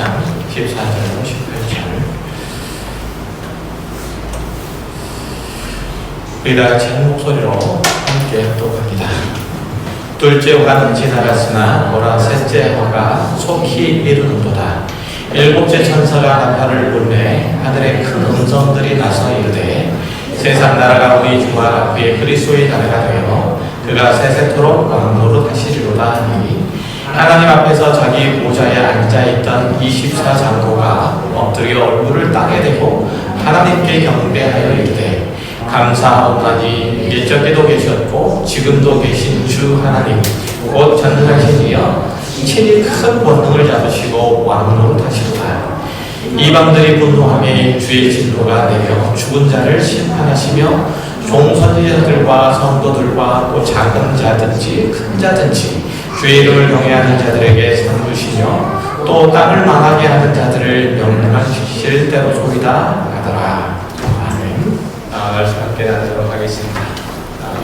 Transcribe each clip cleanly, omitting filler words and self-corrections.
1장 14절로 18절. 우리 다 같이 한 목소리로 함께 합독합니다. 둘째 화는 지나갔으나 보라 셋째 화가 속히 이르는도다. 일곱째 천사가 나팔을 불매 하늘에 큰 음성들이 나서 이르되 세상 나라가 우리 주와 그의 그리스도의 나라가 되어 그가 세세토록 왕노릇 하시리로다 하니 하나님 앞에서 자기 보좌에 앉아있던 24장로가 엎드려 얼굴을 땅에 대고 하나님께 경배하여 이르되 감사하오나니 옛적에도 계셨고 지금도 계신 주 하나님 곧 전능하신 이여 친히 큰 권능을 잡으시고 왕노릇 하시도다. 이방들이 분노하며 주의 진노가 내려 죽은 자를 심판하시며 종선지자들과 성도들과 또 작은 자든지 큰 자든지 주의 이름을 경외하는 자들에게 상 주시며 또 땅을 망하게 하는 자들을 멸망시킬 때로 소이다 하더라. 아멘. 말씀 함께 나누도록 하겠습니다.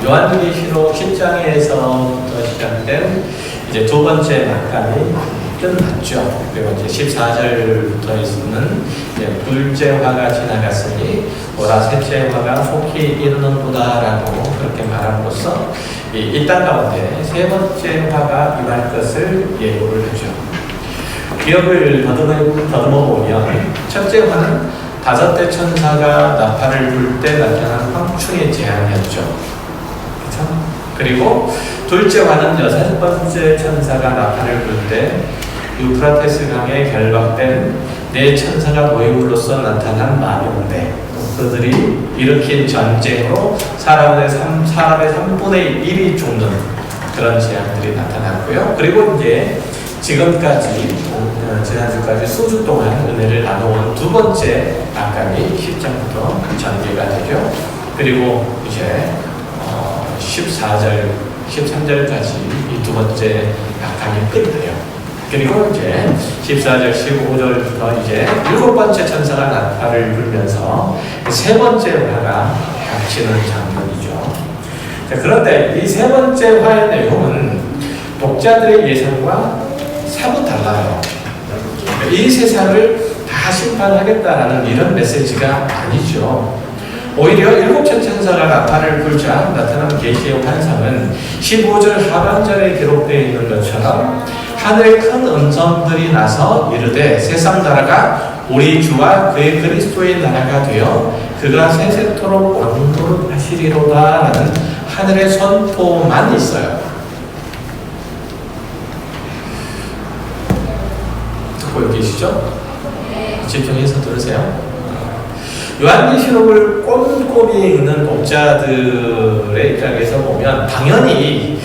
요한계시록 10장에서부터 시작된 이제 두 번째 낙감이 끝났죠. 그리고 이제 14절부터 있는 둘째 화가 지나갔으니 보라 셋째 화가 속히 이르는도다라고 그렇게 말함으로써 이 땅 가운데 세 번째 화가 임할 것을 예고를 하죠. 기억을 더듬어 보면 첫째 화는 다섯째 천사가 나팔을 불 때 나타난 황충의 재앙이었죠. 그렇죠? 그리고 둘째 화는 여섯 번째 천사가 나팔을 불 때 유프라테스 강에 결박된 네 천사가 모임으로써 나타난 마병대, 그들이 일으킨 전쟁으로 사람의 3분의 1이 죽는 그런 재앙들이 나타났고요. 그리고 이제 지금까지 지난주까지 수주 동안 은혜를 나눠온 두 번째 낙감이 10장부터 전개가 되죠. 그리고 이제 14절, 13절까지 이 두 번째 낙감이 끝나요. 그리고 이제 14절, 15절부터 이제 일곱 번째 천사가 나팔을 불면서 세 번째 화가 닥치는 장면이죠. 자, 그런데 이 세 번째 화의 내용은 독자들의 예상과 사뭇 달라요. 이 세상을 다 심판하겠다라는 이런 메시지가 아니죠. 오히려 일곱째 천사가 나팔을 불자 나타난 계시의 환상은 15절 하반절에 기록되어 있는 것처럼 하늘에 큰 음성들이 나서 이르되 세상 나라가 우리 주와 그의 그리스도의 나라가 되어 그가 세세토록 왕노릇 하시리로다라는 하늘의 선포만 있어요. 듣고 계시죠? 집중해서 들으세요. 요한계시록을 꼼꼼히 읽는 독자들의 입장에서 보면 당연히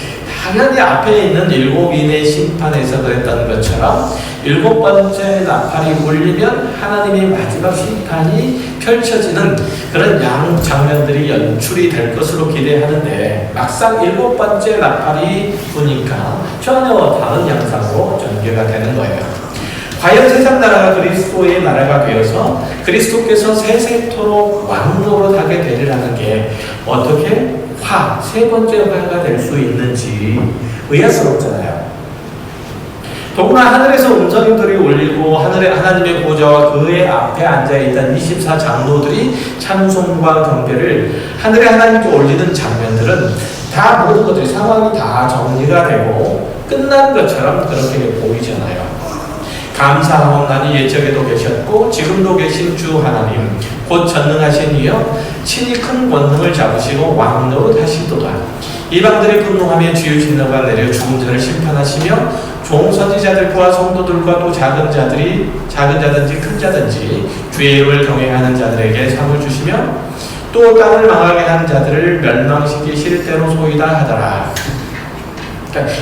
앞에 있는 일곱인의 심판에서 그랬던 것처럼 일곱 번째 나팔이 울리면 하나님의 마지막 심판이 펼쳐지는 그런 장면들이 연출이 될 것으로 기대하는데 막상 일곱 번째 나팔이 부니까 전혀 다른 양상으로 전개가 되는 거예요. 과연 세상 나라가 그리스도의 나라가 되어서 그리스도께서 세세토록 왕노릇하게 되리라는 게 어떻게 세 번째 화가 될 수 있는지 의아스럽잖아요. 더구나 하늘에서 음성들이 울리고 하나님의 보좌와 그의 앞에 앉아있던 24장로들이 찬송과 경배를 하늘에 하나님께 올리는 장면들은 다 모든 것들이 상황이 다 정리가 되고 끝난 것처럼 그렇게 보이잖아요. 감사하오나니 옛적에도 계셨고 지금도 계신 주 하나님 곧 전능하신 이여 친히 큰 권능을 잡으시고 왕노릇 하시도다. 이방들이 분노하며 주의 진노가 내려 죽은 자를 심판하시며 종선지자들과 성도들과 또 작은 자든지 큰 자든지 주의 이름을 경외하는 자들에게 상을 주시며 또 땅을 망하게 하는 자들을 멸망시키실 때로 소이다 하더라.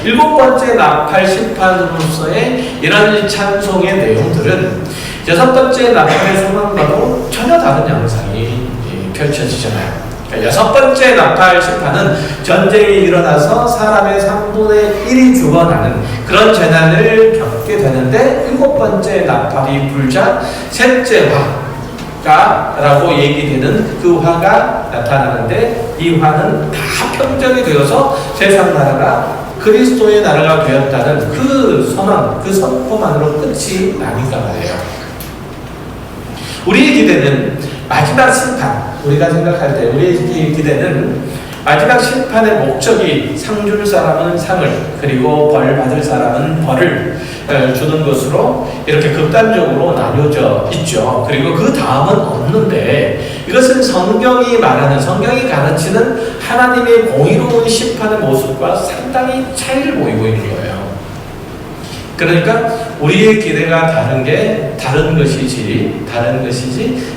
일곱 번째 나팔 심판으로서의 이런 찬송의 내용들은 여섯 번째 나팔의 소망과도 전혀 다른 양상이 펼쳐지잖아요. 그러니까 여섯 번째 나팔 심판은 전쟁이 일어나서 사람의 3분의 1이 죽어나는 그런 재난을 겪게 되는데 일곱 번째 나팔이 불자 셋째 화라고 얘기되는 그 화가 나타나는데 이 화는 다 평정이 되어서 세상 나라가 그리스도의 나라가 되었다는 그 선언, 그 선포만으로 끝이 아닌가 봐요. 우리의 기대는 마지막 심판, 우리가 생각할 때 우리의 기대는 마지막 심판의 목적이 상 줄 사람은 상을, 그리고 벌 받을 사람은 벌을 주는 것으로 이렇게 극단적으로 나뉘어져 있죠. 그리고 그 다음은 없는데, 이것은 성경이 말하는, 성경이 가르치는 하나님의 공의로운 심판의 모습과 상당히 차이를 보이고 있는 거예요. 그러니까 우리의 기대가 다른 것이지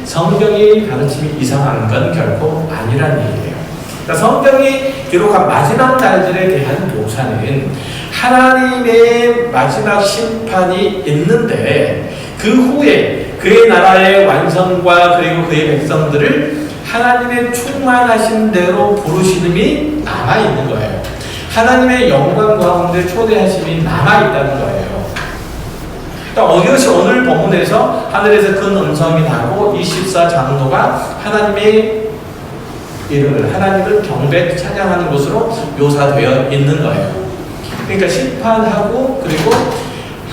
성경이 가르침이 이상한 건 결코 아니란 얘기예요. 그러니까 성경이 기록한 마지막 날들에 대한 묘사는 하나님의 마지막 심판이 있는데, 그 후에 그의 나라의 완성과 그리고 그의 백성들을 하나님의 충만하신 대로 부르시름이 남아있는 거예요. 하나님의 영광 가운데 초대하심이 남아있다는 거예요. 이것이 오늘 본문에서 하늘에서 큰 음성이 나고 24장로가 하나님의 이름을, 하나님을 경배 찬양하는 것으로 묘사되어 있는 거예요. 그러니까 심판하고 그리고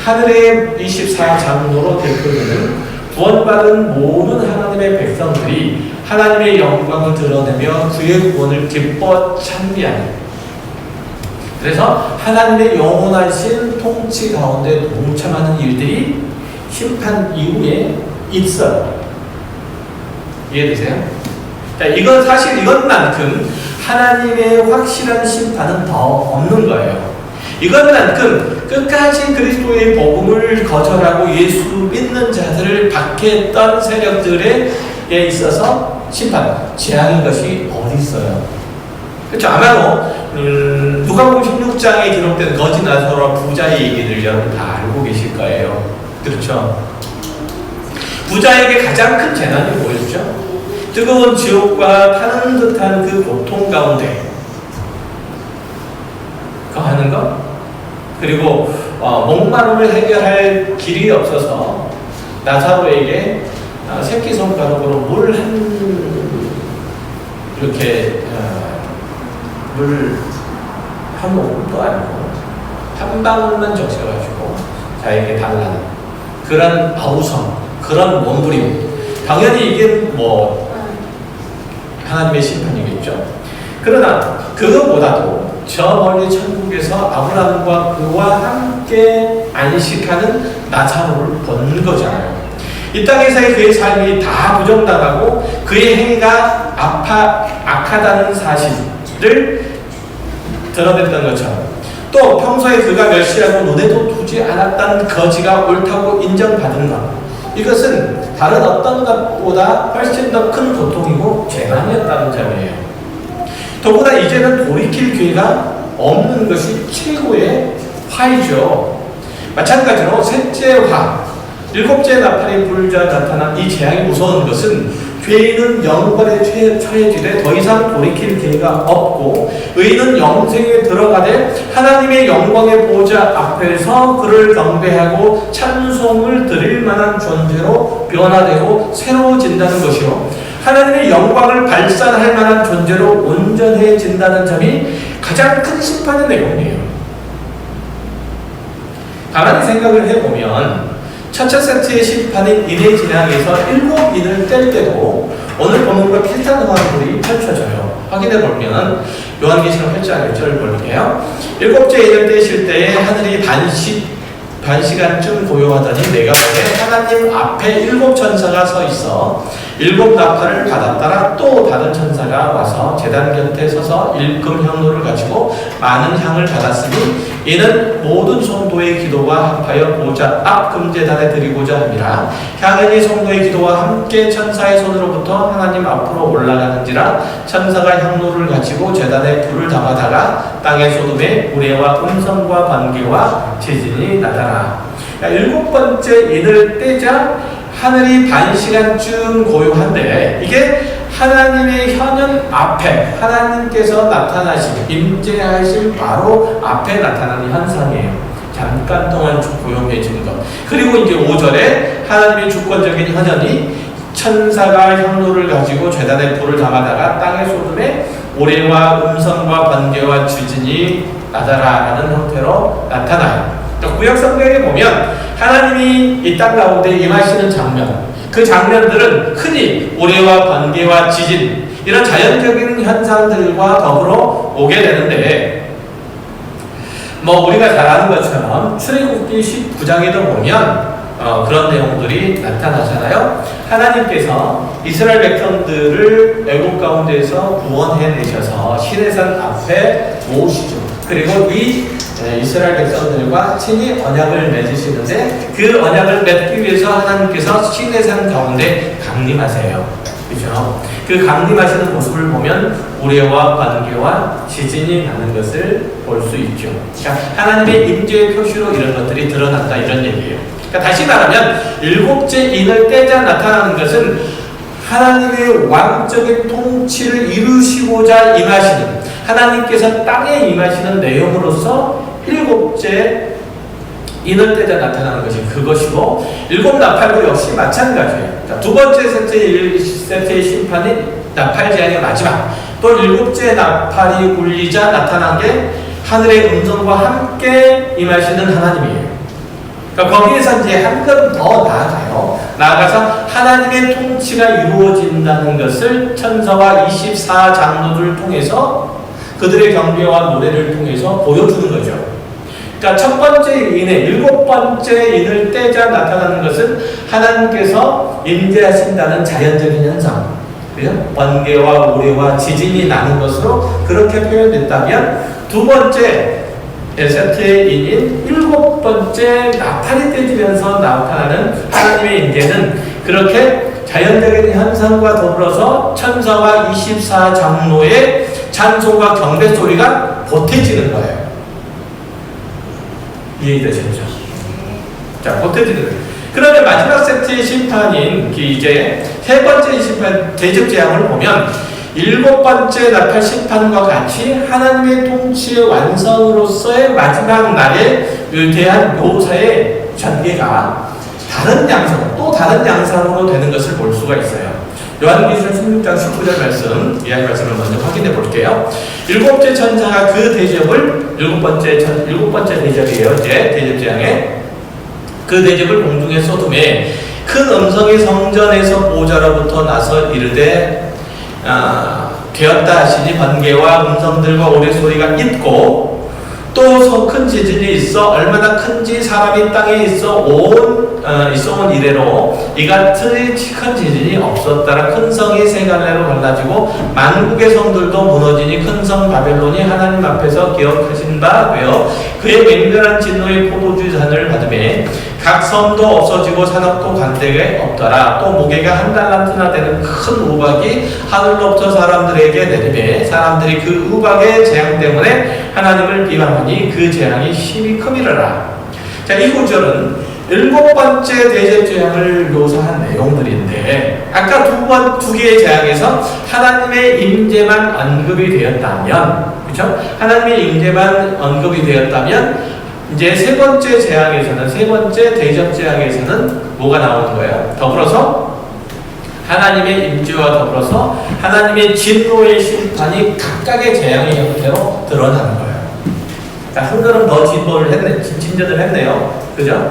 하늘의 24장로로 대표되는 구원받은 모든 하나님의 백성들이 하나님의 영광을 드러내며 그의 구원을 기뻐 찬미하는, 그래서 하나님의 영원하신 통치 가운데 동참하는 일들이 심판 이후에 있어요. 이해되세요? 자, 이것만큼 하나님의 확실한 심판은 더 없는 거예요. 이것만큼 끝까지 그리스도의 복음을 거절하고 예수 믿는 자들을 박해했던 세력들에 있어서 심판, 재앙인 것이 어디 있어요? 그렇죠. 아마도 누가복음 16장에 기록된 거지 나사로와 부자의 얘기를 여러분 다 알고 계실 거예요. 그렇죠. 부자에게 가장 큰 재난이 뭐였죠? 뜨거운 지옥과 타는 듯한 그 고통 가운데 그거 하는 거, 그리고 목마름을 해결할 길이 없어서 나사로에게 새끼손가락으로 물 한 모금도 아니고 한 방울만 적셔가지고 자에게 달라는 그런 아우성, 그런 몸부림, 당연히 이게 하나님의 심판이겠죠. 그러나 그것보다도 저 멀리 천국에서 아브라함과 그와 함께 안식하는 나사로를 본 거잖아요. 이 땅에서의 그의 삶이 다 부정당하고 그의 행위가 악하다는 사실을 드러냈던 것처럼, 또 평소에 그가 멸시하고 눈에도 두지 않았던 거지가 옳다고 인정받은 것, 이것은 다른 어떤 것보다 훨씬 더 큰 고통이고 재난이었다는 점이에요. 더구나 이제는 돌이킬 기회가 없는 것이 최고의 화이죠. 마찬가지로 셋째 화, 일곱째 나팔이 불자 나타난 이 재앙이 무서운 것은 죄인은 영벌에 처해지되 더 이상 돌이킬 기회가 없고, 의인은 영생에 들어가되 하나님의 영광의 보좌 앞에서 그를 경배하고 찬송을 드릴 만한 존재로 변화되고 새로워진다는 것이요, 하나님의 영광을 발산할 만한 존재로 온전해진다는 점이 가장 큰 심판의 내용이에요. 가만히 생각을 해보면 첫째 세트의 심판인 인의 진앙에서 7인을 뗄 때도 오늘 본문과 비슷한 상황들이 펼쳐져요. 확인해보면 요한계시록 8장 1절을 볼게요. 7째 인을 떼실 때에 하늘이 반시간쯤 고요하더니 내가 보되 하나님 앞에 7 천사가 서 있어 7 나팔을 받았다가 또 다른 천사가 와서 제단 곁에 서서 일금 향로를 가지고 많은 향을 받았으니 이는 모든 성도의 기도와 합하여 보좌 앞 금제단에 드리고자 함이라. 향은 이 성도의 기도와 함께 천사의 손으로부터 하나님 앞으로 올라가는지라. 천사가 향로를 가지고 제단에 불을 담아다가 땅에 쏟음에 우레와 음성과 번개와 지진이 나더라. 7번째 인을 떼자 하늘이 반시간쯤 고요한데, 이게 하나님의 현현 앞에 하나님께서 나타나신, 임재하신 바로 앞에 나타나는 현상이에요. 잠깐 동안 고요해지는 것. 그리고 이제 5절에 하나님의 주권적인 현현이 천사가 향로를 가지고 제단에 불을 담아다가 땅에 쏟음에 오래와 음성과 번개와 지진이 나다라라는 형태로 나타나요. 구약 성경에 보면 하나님이 이 땅 가운데 임하시는 장면, 그 장면들은 흔히 우레와 번개와 지진 이런 자연적인 현상들과 더불어 오게 되는데, 우리가 잘 아는 것처럼 출애굽기 19장에도 보면 그런 내용들이 나타나잖아요. 하나님께서 이스라엘 백성들을 애국 가운데서 구원해내셔서 시내산 앞에 모으시죠. 그리고 이 이스라엘 백성들과 친히 언약을 맺으시는데, 그 언약을 맺기 위해서 하나님께서 시내산 가운데 강림하세요. 그죠? 그 강림하시는 모습을 보면 우레와 번개와 지진이 나는 것을 볼 수 있죠. 그러니까 하나님의 임재의 표시로 이런 것들이 드러난다, 이런 얘기예요. 그러니까 다시 말하면 일곱째 인을 떼자 나타나는 것은 하나님의 왕적인 통치를 이루시고자 임하시는, 하나님께서 땅에 임하시는 내용으로서 일곱째 인을 떼자 나타나는 것이 그것이고, 일곱 나팔도 역시 마찬가지예요. 그러니까 두 번째 세트의 심판이 나팔 재앙의 마지막, 또 일곱째 나팔이 울리자 나타난 게 하늘의 음성과 함께 임하시는 하나님이에요. 그러니까 거기에서 이제 한 걸음 더 나아가요. 나아가서 하나님의 통치가 이루어진다는 것을 천사와 24장로들을 통해서 그들의 경배와 노래를 통해서 보여주는 거죠. 그러니까 첫 번째 인의 일곱 번째 인을 떼자 나타나는 것은 하나님께서 임재하신다는 자연적인 현상, 번개와 우레와 지진이 나는 것으로 그렇게 표현됐다면, 두 번째 세트의 인인 일곱 번째 나팔이 떼지면서 나타나는 하나님의 임재는 그렇게 자연적인 현상과 더불어서 천사와 24장로의 찬송과 경배 소리가 보태지는 거예요. 이해되셨죠? 자, 보태지는 거예요. 그러면 마지막 세트의 심판인 이제 세 번째 심판 대접 재앙을 보면 일곱 번째 나팔 심판과 같이 하나님의 통치의 완성으로서의 마지막 날에 대한 묘사의 전개가 다른 양상, 또 다른 양상으로 되는 것을 볼 수가 있어요. 요한계시록 16장 19절 말씀, 이하의 말씀을 먼저 확인해 볼게요. 일곱째 천사가 그 대접을, 일곱 번째 대접이에요. 이제 대접 재앙에 그 대접을 공중에 쏟음에 큰 음성이 성전에서 보좌로부터 나서 이르되 되었다 하시니 번개와 음성들과 오래소리가 있고, 또 큰 지진이 있어 얼마나 큰지 사람이 땅에 있어온 이래로 이같이 큰 지진이 없었다라. 큰 성이 세 갈래로 갈라지고 만국의 성들도 무너지니 큰 성 바벨론이 하나님 앞에서 기억하신 바 되어 그의 맹렬한 진노의 포도주 잔을 받으매 각 섬도 없어지고 산업도 간데에 없더라. 또 무게가 한 달란트나 되는 큰 우박이 하늘로부터 사람들에게 내리매 사람들이 그 우박의 재앙 때문에 하나님을 비방하니 그 재앙이 심히 크미르라. 자, 이 구절은 일곱 번째 대접 재앙을 묘사한 내용들인데, 아까 두 개의 재앙에서 하나님의 임재만 언급이 되었다면, 그렇죠? 하나님의 임재만 언급이 되었다면, 이제 세 번째 재앙에서는, 세 번째 대접 재앙에서는 뭐가 나오는 거예요? 더불어서 하나님의 임재와 더불어서 하나님의 진노의 심판이 각각의 재앙의 형태로 드러나는 거예요. 자, 한 걸음 더 진전을 했네요. 그죠?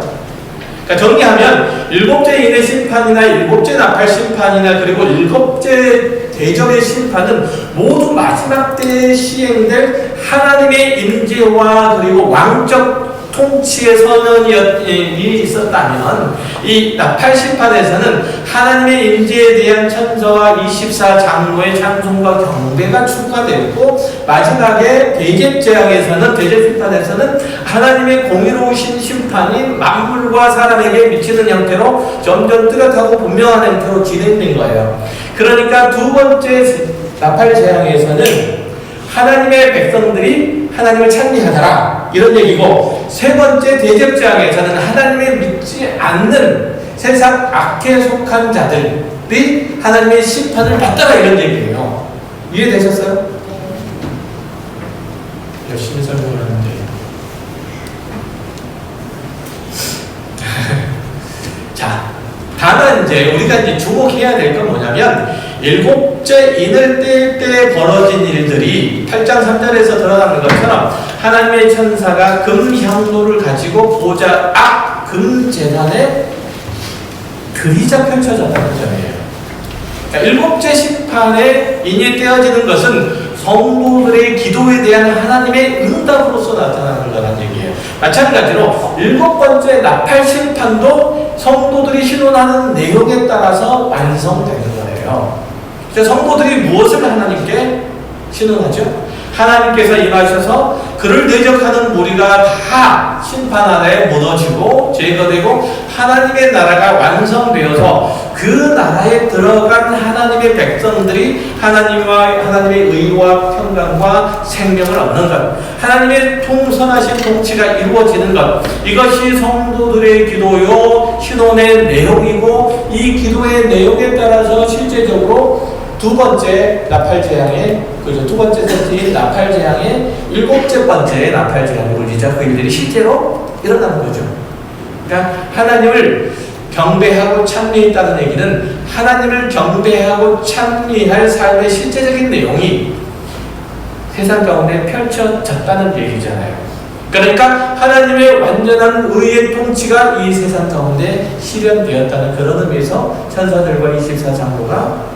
그러니까 정리하면 일곱째 인의 심판이나 일곱째 나팔 심판이나 그리고 일곱째 대접의 심판은 모두 마지막 때에 시행될 하나님의 임재와 그리고 왕적 통치의 선언이 있었다면, 이 나팔 심판에서는 하나님의 임재에 대한 천사와 24장로의 찬송과 경배가 추가되었고, 마지막에 대접 재앙에서는, 대접 심판에서는 하나님의 공의로우신 심판이 만물과 사람에게 미치는 형태로 점점 뚜렷하고 분명한 형태로 진행된 거예요. 그러니까 두 번째 나팔 재앙에서는 하나님의 백성들이 하나님을 찬미하더라, 이런 얘기고, 세 번째 대접 재앙에서는 하나님을 믿지 않는 세상 악에 속한 자들이 하나님의 심판을 받더라, 이런 얘기예요. 이해되셨어요? 열심히 설명을 하는데 자, 다만 이제 우리가 주목해야 될 건 뭐냐면, 일곱째 인을 뗄 때 벌어진 일들이 8장 3절에서 드러나는 것처럼 하나님의 천사가 금향로를 가지고 보좌 앞 금제단에 그리자 펼쳐졌다는 점이에요. 그러니까 일곱째 심판에 인이 떼어지는 것은 성도들의 기도에 대한 하나님의 응답으로서 나타나는 거라는 얘기예요. 마찬가지로 일곱 번째 나팔 심판도 성도들이 신원하는 내용에 따라서 완성되는 거예요. 그래서 성도들이 무엇을 하나님께 신원하죠? 하나님께서 임하셔서 그를 대적하는 무리가 다 심판 아래 무너지고 제거되고 하나님의 나라가 완성되어서 그 나라에 들어간 하나님의 백성들이 하나님의 의와 평강과 생명을 얻는 것, 하나님의 통선하신 통치가 이루어지는 것, 이것이 성도들의 기도요 신원의 내용이고, 이 기도의 내용에 따라서 실제적으로 두 번째 나팔 재앙의 두 번째 세트인 나팔 재앙의 일곱째 번째 나팔 재앙이 울리자 그 일들이 실제로 일어나는 거죠. 그러니까 하나님을 경배하고 찬미했다는 얘기는 하나님을 경배하고 찬미할 삶의 실제적인 내용이 세상 가운데 펼쳐졌다는 얘기잖아요. 그러니까 하나님의 완전한 의의 통치가 이 세상 가운데 실현되었다는 그런 의미에서 천사들과 24장로가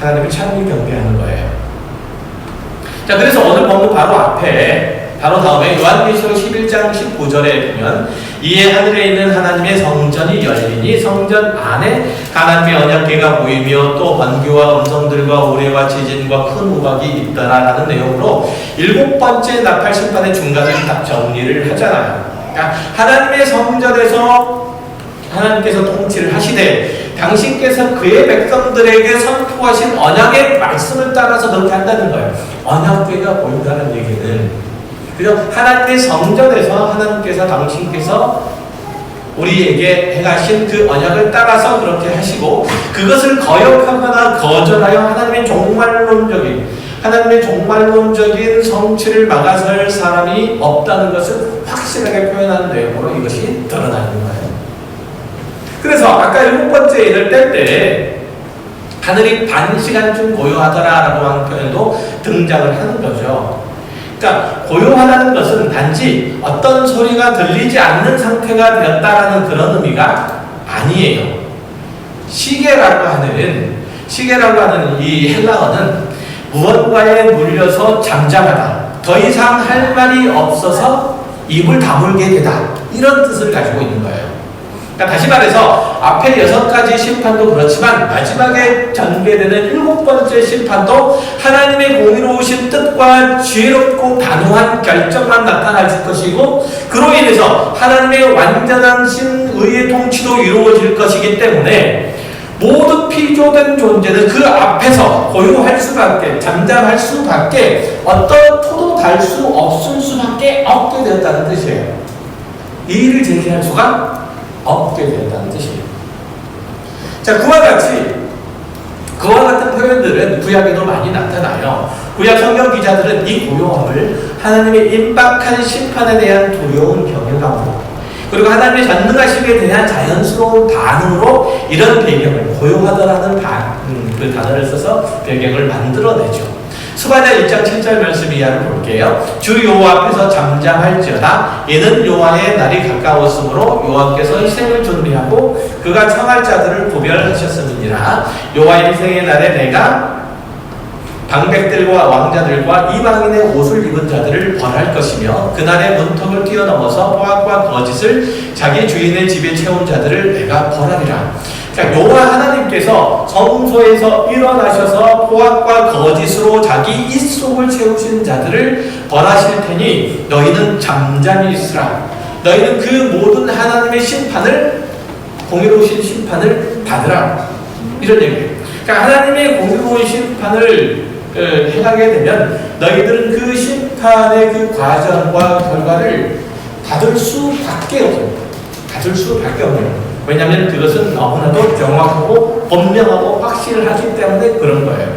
하나님을 찬미 경배하는 거예요. 자, 그래서 오늘 본문 바로 앞에, 바로 다음에 요한계시록 11장 19절에 보면 이에 하늘에 있는 하나님의 성전이 열리니 성전 안에 하나님의 언약궤가 보이며 또 번개와 음성들과 우레와 지진과 큰 우박이 있더라라는 내용으로 일곱 번째 나팔 심판의 중간을 딱 정리를 하잖아요. 그러니까 하나님의 성전에서 하나님께서 통치를 하시되 당신께서 그의 백성들에게 선포하신 언약의 말씀을 따라서 그렇게 한다는 거예요. 언약궤가 보인다는 얘기는 그죠? 하나님의 성전에서 하나님께서 당신께서 우리에게 행하신 그 언약을 따라서 그렇게 하시고, 그것을 거역하거나 거절하여 하나님의 종말론적인 성취를 막아설 사람이 없다는 것을 확실하게 표현하는 내용으로 이것이 드러나는 거예요. 그래서 아까 일곱 번째 일을 뗄 때 하늘이 반 시간쯤 고요하더라라고 하는 표현도 등장을 하는 거죠. 그러니까 고요하다는 것은 단지 어떤 소리가 들리지 않는 상태가 되었다라는 그런 의미가 아니에요. 시계라고 하는 이 헬라어는 무언가에 물려서 잠잠하다, 더 이상 할 말이 없어서 입을 다물게 되다, 이런 뜻을 가지고 있는 거예요. 그러니까 다시 말해서 앞에 6가지 심판도 그렇지만 마지막에 전개되는 7번째 심판도 하나님의 공의로우신 뜻과 지혜롭고 단호한 결정만 나타날 것이고, 그로 인해서 하나님의 완전한 신의의 통치도 이루어질 것이기 때문에 모두 피조된 존재는 그 앞에서 고요할 수밖에, 잠잠할 수밖에, 어떤 토도 달 수 없을 수밖에 없게 되었다는 뜻이에요. 이의를 제기할 수가 없게 되었다는 뜻이에요. 자, 그와 같은 표현들은 구약에도 많이 나타나요. 구약 성경 기자들은 이 고요함을 하나님의 임박한 심판에 대한 두려운 경외감으로, 그리고 하나님의 전능하심에 대한 자연스러운 반응으로 이런 배경을, 고요하다라는 그 단어를 써서 배경을 만들어내죠. 스바냐 1장 7절 말씀 이하를 볼게요. 주 여호와 앞에서 잠잠할지어다. 이는 여호와의 날이 가까웠으므로 여호와께서 희생을 준비하고 그가 청할 자들을 구별하셨음이니라. 여호와의 희생의 날에 내가 방백들과 왕자들과 이방인의 옷을 입은 자들을 벌할 것이며 그날의 문턱을 뛰어넘어서 포악과 거짓을 자기 주인의 집에 채운 자들을 내가 벌하리라. 자, 여호와 하나님께서 성소에서 일어나셔서 포악과 거짓으로 자기 입속을 채우신 자들을 벌하실 테니 너희는 잠잠히 있으라. 너희는 그 모든 하나님의 심판을, 공의로우신 심판을 받으라. 이런 얘기예요. 그러니까 하나님의 공의로운 심판을 행하게 되면 너희들은 그 심판의 그 과정과 결과를 받을 수밖에 없어요. 왜냐하면 그것은 너무나도 정확하고 분명하고 확실하기 때문에 그런 거예요.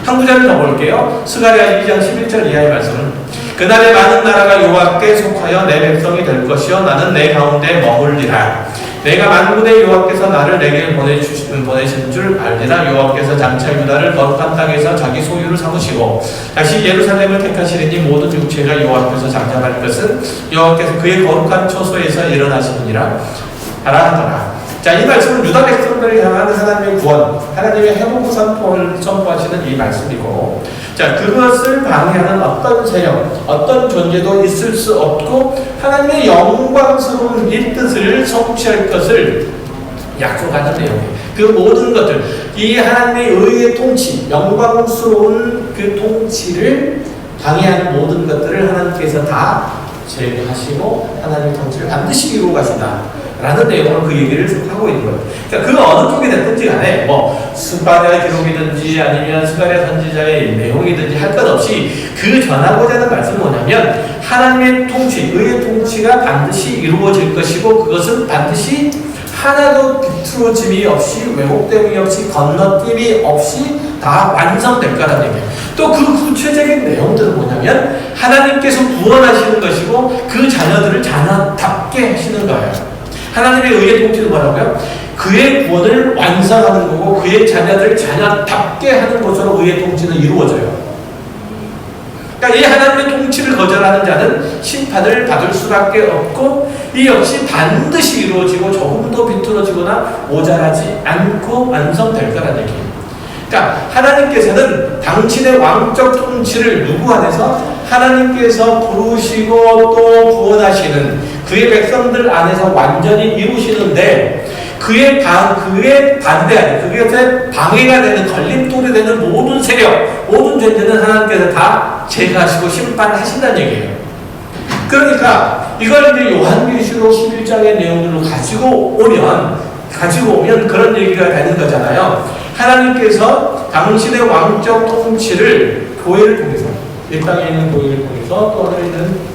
한 구절을 더 볼게요. 스가랴 2장 11절 이하의 말씀은 그날에 많은 나라가 여호와께 속하여 내 백성이 될 것이요 나는 내 가운데 머물리라. 내가 만군의 여호와께서 나를 내게 보내신 줄 알리라. 여호와께서 장차 유다를 거룩한 땅에서 자기 소유를 삼으시고 다시 예루살렘을 택하시리니 모든 육체가 여호와께서 장담할 것은 여호와께서 그의 거룩한 초소에서 일어나시느니라 하라. 자, 이 말씀은 유다 백성들을 향한 하나님의 구원, 하나님의 회복 선포를 선포하시는 이 말씀이고, 자, 그것을 방해하는 어떤 세력, 어떤 존재도 있을 수 없고 하나님의 영광스러운 이 뜻을 성취할 것을 약속하는 내용이에요. 그 모든 것들, 이 하나님의 의의 통치, 영광스러운 그 통치를 방해하는 모든 것들을 하나님께서 다 제거하시고 하나님의 통치를 반드시 이루어 가신다 라는 내용으로 그 얘기를 하고 있는 거예요. 그러니까 그 어느 쪽이 됐든지 간에 스가랴 기록이든지 아니면 스가랴 선지자의 내용이든지 할 것 없이 그 전하고자 하는 말씀은 뭐냐면 하나님의 통치, 의의 통치가 반드시 이루어질 것이고 그것은 반드시 하나도 비틀어짐이 없이 왜곡됨이 없이 건너뛰기 없이 다 완성될 거라는 얘기예요. 또 그 구체적인 내용들은 뭐냐면 하나님께서 구원하시는 것이고 그 자녀들을 자녀답게 하시는 거예요. 하나님의 의의 통치는 뭐라고요? 그의 구원을 완성하는 거고 그의 자녀들을 자녀답게 하는 것으로 의의 통치는 이루어져요. 그러니까 이 하나님의 통치를 거절하는 자는 심판을 받을 수밖에 없고 이 역시 반드시 이루어지고 조금도 비틀어지거나 모자라지 않고 완성될 거라는 얘기예요. 그러니까 하나님께서는 당신의 왕적 통치를 누구 안에서? 하나님께서 부르시고 또 구원하시는 그의 백성들 안에서 완전히 이루시는데 그의 반대하는 그것에 방해가 되는 걸림돌이 되는 모든 세력, 모든 존재는 하나님께서 다 제거하시고 심판하신다는 얘기예요. 그러니까 이걸 이제 요한계시록 11장의 내용들로 가지고 오면 그런 얘기가 되는 거잖아요. 하나님께서 당신의 왕적 통치를 교회를 통해서 이 땅에 있는 교회를 통해서 또 하늘에 있는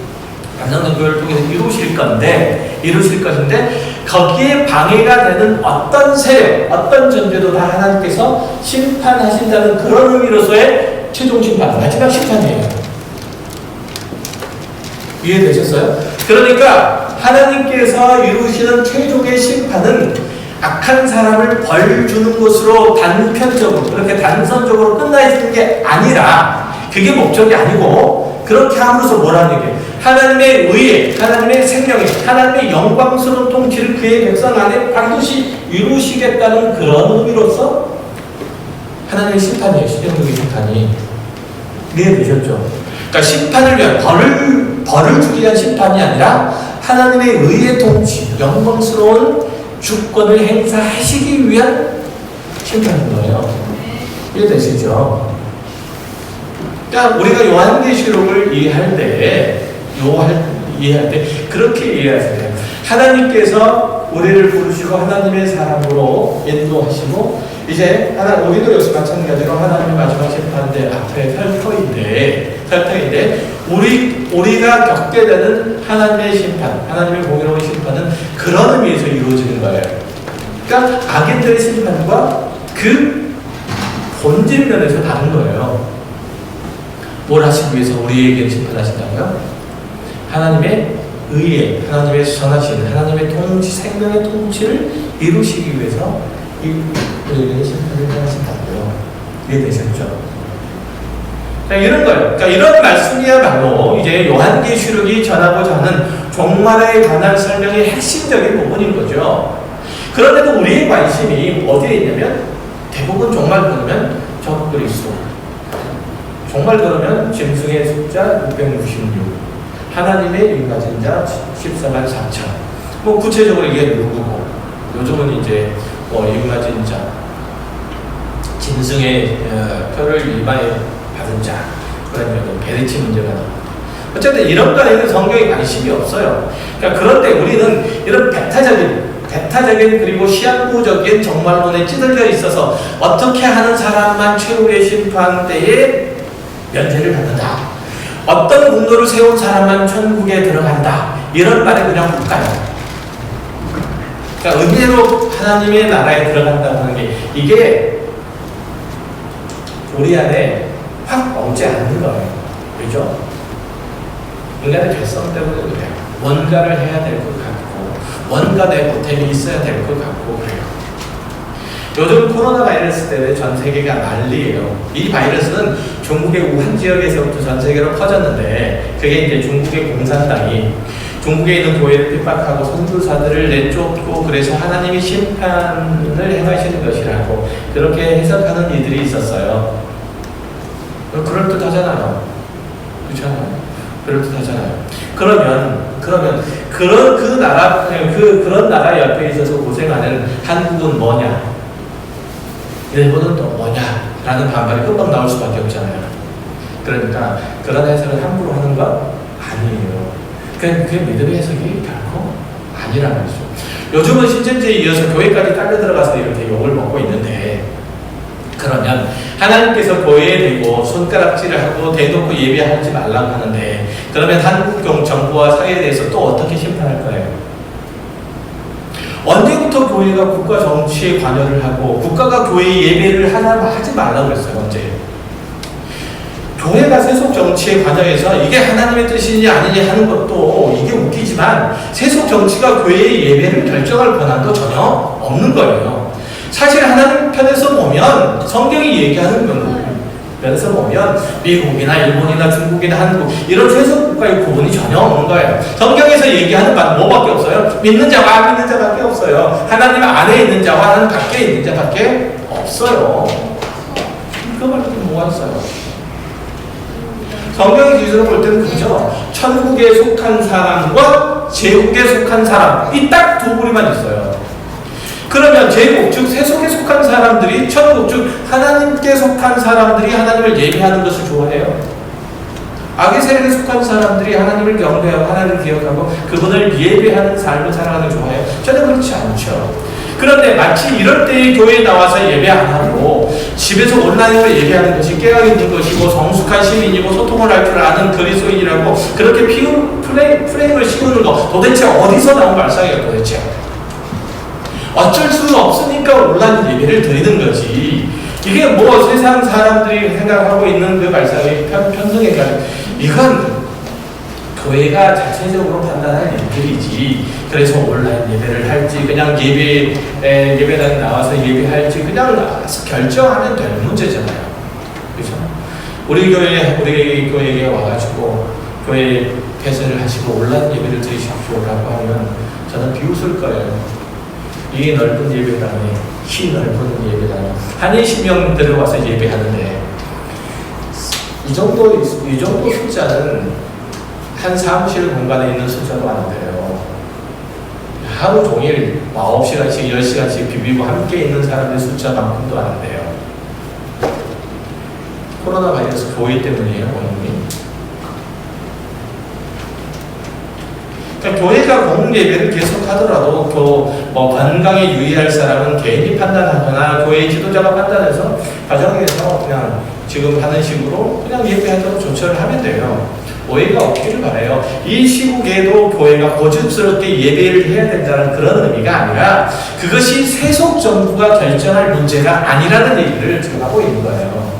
완전한 교회를 통해서 이루실 것인데 거기에 방해가 되는 어떤 세력, 어떤 존재도 다 하나님께서 심판하신다는 그런 의미로서의 최종 심판, 마지막 심판이에요. 이해되셨어요? 그러니까 하나님께서 이루시는 최종의 심판은 악한 사람을 벌 주는 것으로 단편적으로 그렇게 단선적으로 끝나 있는 게 아니라 그게 목적이 아니고 그렇게 함으로써 뭐라는 얘기예요? 하나님의 의에, 하나님의 생명에, 하나님의 영광스러운 통치를 그의 백성 안에 반드시 이루시겠다는 그런 의미로서 하나님의 심판이에요. 시대적인 심판이. 이해되셨죠? 그러니까 심판을 위한 벌을 주기 위한 심판이 아니라 하나님의 의의 통치, 영광스러운 주권을 행사하시기 위한 심판인 거예요. 이해되시죠? 그러니까 우리가 요한계시록을 이해할 때 그렇게 이해하셔야 돼요. 하나님께서 우리를 부르시고 하나님의 사람으로 인도하시고 이제 우리도 역시 마찬가지로 하나님의 마지막 심판대 앞에 설터인데 우리가 겪게 되는 하나님의 심판, 하나님의 공의로운 심판은 그런 의미에서 이루어지는 거예요. 그러니까 악인들의 심판과 그 본질 면에서 다른 거예요. 뭘 하시기 위해서 우리에게 심판하신다고요? 하나님의 의에, 하나님의 선하신, 하나님의 통치, 생명의 통치를 이루시기 위해서 우리에게 심판을 하신다고요. 이해되셨죠? 이런 거예요. 그러니까 이런 말씀이야말로 이제 요한계시록이 전하고자 하는 종말에 관한 설명의 핵심적인 부분인 거죠. 그런데도 우리의 관심이 어디에 있냐면 대부분 종말 그러면 저 그리스도, 종말 그러면 짐승의 숫자 666, 하나님의 인가진 자 14만 4천. 구체적으로 이게 누구고, 요즘은 이제 인가진 자, 짐승의 표를 일반에 받은 자, 그러면 베레치 문제가 나옵니다. 어쨌든 이런 거에는 성경에 관심이 없어요. 그러니까 그런데 우리는 이런 배타적인 그리고 시한부적인 정말론에 찌들려 있어서 어떻게 하는 사람만 최후의 심판 때에 면제를 받는다, 어떤 공로를 세운 사람만 천국에 들어간다, 이런 말에 그냥 훅 가요. 그러니까 은혜로 하나님의 나라에 들어간다고 하는 게 이게 우리 안에 확 오지 않는 거예요. 그죠? 인간의 죄성 때문에 그래요. 뭔가를 해야 될 것 같고, 원간의 보탬이 있어야 될 것 같고 그래요. 요즘 코로나 바이러스 때문에 전 세계가 난리예요. 이 바이러스는 중국의 우한 지역에서부터 전 세계로 퍼졌는데 그게 이제 중국의 공산당이 중국에 있는 교회를 핍박하고 선교사들을 내쫓고 그래서 하나님이 심판을 행하시는 것이라고 그렇게 해석하는 이들이 있었어요. 그럴듯하잖아요. 그렇잖아요. 그럴듯하잖아요. 그러면 그런 나라 옆에 있어서 고생하는 한국은 뭐냐? 일본은 또 뭐냐? 라는 반발이 금방 나올 수밖에 없잖아요. 그러니까 그런 해석을 함부로 하는 건 아니에요. 그게 믿음의 해석이 결코 아니라는 거죠. 요즘은 신천지에 이어서 교회까지 딸려 들어가서 이렇게 욕을 먹고 있는데 그러면 하나님께서 교회에 대고 손가락질을 하고 대놓고 예배하지 말라고 하는데 그러면 한국 정부와 사회에 대해서 또 어떻게 심판할 거예요? 언제부터 교회가 국가 정치에 관여를 하고 국가가 교회 예배를 하지 말라고 했어요? 언제? 교회가 세속 정치에 관여해서 이게 하나님의 뜻이냐 아니냐 하는 것도 이게 웃기지만 세속 정치가 교회의 예배를 결정할 권한도 전혀 없는 거예요. 사실 하나님 편에서 보면 성경이 얘기하는 면에서 보면 미국이나 일본이나 중국이나 한국 이런 세속 국가의 구분이 전혀 없는 거예요. 성경에서 얘기하는 바는 뭐밖에 없어요? 믿는 자와 안 믿는 자밖에 없어요. 하나님 안에 있는 자와 하나님 밖에 있는 자밖에 없어요. 이거 말고 뭐가 있어요? 성경의 기준으로 볼 때는 그죠. 천국에 속한 사람과 제국에 속한 사람 이 딱 두 부류만 있어요. 그러면 제국 즉 세속에 속한 사람들이 천국 즉 하나님께 속한 사람들이 하나님을 예배하는 것을 좋아해요. 악의 세력에 속한 사람들이 하나님을 경배하고 하나님을 기억하고 그분을 예배하는 삶을 살아가는 걸 좋아해요. 전혀 그렇지 않죠. 그런데 마치 이럴 때 교회에 나와서 예배 안 하고 집에서 온라인으로 예배하는 것이 깨어 있는 것이고 성숙한 시민이고 소통을 할 줄 아는 그리스도인이라고 그렇게 프레임을 씌우는 거 도대체 어디서 나온 발상이에요 도대체? 어쩔 수 없으니까 온라인 예배를 드리는 거지. 이게 뭐 세상 사람들이 생각하고 있는 그 발상이 편성해가 이건 교회가 자체적으로 판단할 일들이지. 그래서 온라인 예배를 할지 그냥 예배당에 나와서 예배할지 그냥 나와서 결정하면 되는 문제잖아요. 그렇죠? 우리 교회에 와가지고 교회 폐쇄를 하시고 온라인 예배를 드리십시오라고 하면 저는 비웃을 거예요. 이 넓은 예배당에 이 넓은 예배당에 한 20명들을 와서 예배하는데 이 정도 숫자는 한 사무실 공간에 있는 숫자도 안 돼요. 하루 종일 9시간씩 10시간씩 비비고 함께 있는 사람의 숫자만큼도 안 돼요. 코로나 바이러스 교회 때문이에요, 원인이. 그러니까 교회가 공공 예배를 계속하더라도 건강에 유의할 사람은 개인이 판단하거나 교회 지도자가 판단해서 가정에서 그냥 지금 하는 식으로 그냥 예배하도록 조처를 하면 돼요. 오해가 없기를 바라요. 이 시국에도 교회가 고집스럽게 예배를 해야 된다는 그런 의미가 아니라 그것이 세속 정부가 결정할 문제가 아니라는 얘기를 지금 하고 있는 거예요.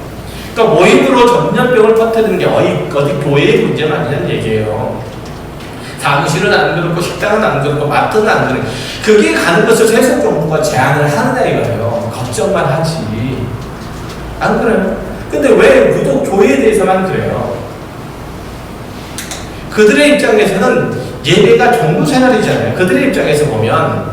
그러니까 모임으로 전염병을 퍼뜨리는 게 어디 교회의 문제는 아니라는 얘기예요. 사무실은 안 그렇고 식당은 안 그렇고 마트는 안 그렇고 그게 가는 것을 세속 정부가 제한을 하느냐 이거예요. 걱정만 하지. 안 그래요? 근데 왜 유독 교회에 대해서만 그래요? 그들의 입장에서는 예배가 종교생활이잖아요. 그들의 입장에서 보면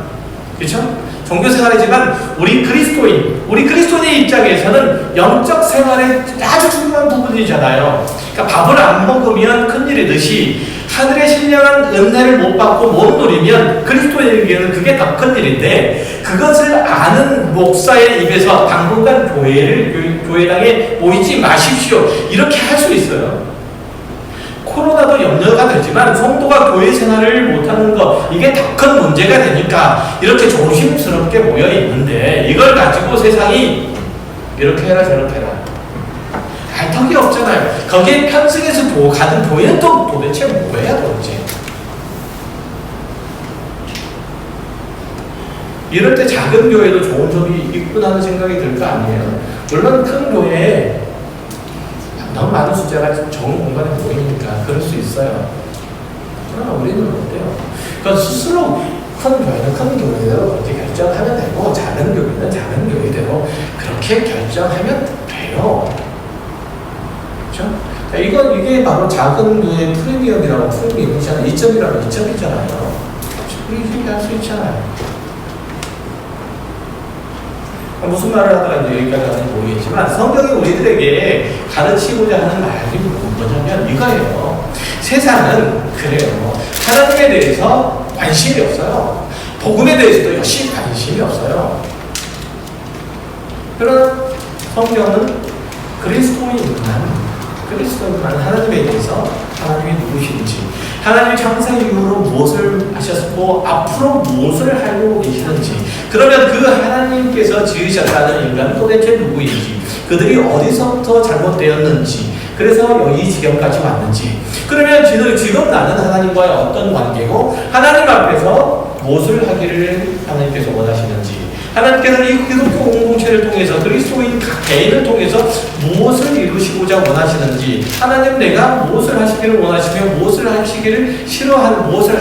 그렇죠? 종교생활이지만 우리 그리스도인의 입장에서는 영적 생활의 아주 중요한 부분이잖아요. 그러니까 밥을 안 먹으면 큰일이듯이 하늘의 신령한 은혜를 못 받고 못 누리면 그리스도인에게는 그게 더 큰일인데 그것을 아는 목사의 입에서 당분간 교회당에 모이지 마십시오 이렇게 할 수 있어요. 코로나도 염려가 되지만 성도가 교회 생활을 못하는 것 이게 더 큰 문제가 되니까 이렇게 조심스럽게 모여 있는데 이걸 가지고 세상이 이렇게 해라 저렇게 해라 할 턱이 없잖아요. 거기에 편승해서 가는 교회는 또 도대체 뭐야 도대체. 이럴 때 작은 교회도 좋은 점이 있구나 하는 생각이 들 거 아니에요. 물론 큰 교회에 너무 많은 숫자가 좋은 공간에 모이니까 그럴 수 있어요. 그러나 우리는 어때요? 그러니까 스스로 큰 교회는 큰 교회대로 그렇게 결정하면 되고 작은 교회는 작은 교회대로 그렇게 결정하면 돼요. 그렇죠? 이게 바로 작은 교회의 프리미엄이라고 프리미엄이잖아요. 2점이라고 2점이잖아요. 이렇게 할 수 있잖아요. 무슨 말을 하다가 이제 여기까지 하는지 모르겠지만 성경이 우리들에게 가르치고자 하는 말이 뭐냐면 이거예요. 세상은 그래요. 하나님에 대해서 관심이 없어요. 복음에 대해서도 역시 관심이 없어요. 그러나 성경은 그리스도인만 하나님에 대해서 하나님이 누구신지, 하나님이 창세 이후로 무엇을 하셨고 앞으로 무엇을 하려고 계시는지, 그러면 그 하나님께서 지으셨다는 인간은 도대체 누구인지, 그들이 어디서부터 잘못되었는지, 그래서 여기 지경까지 왔는지, 그러면 지금 나는 하나님과의 어떤 관계고 하나님 앞에서 무엇을 하기를 하나님께서 원하시는지, 하나님께서 이 기독교 공동체를 통해서 그리스도인 각 개인을 통해서 무엇을 이루시고자 원하시는지, 하나님 내가 무엇을 하시기를 원하시며 무엇을